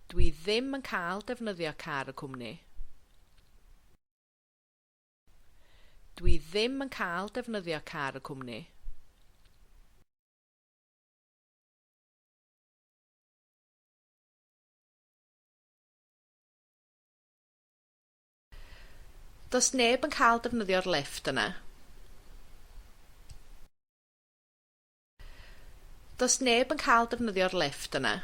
Dwi ddim yn cael defnyddio car y cwmni. Dwi ddim yn cael defnyddio car y cwmni. Does neb yn cael defnyddio'r lifft yna. Does neb yn cael defnyddio'r lifft yna.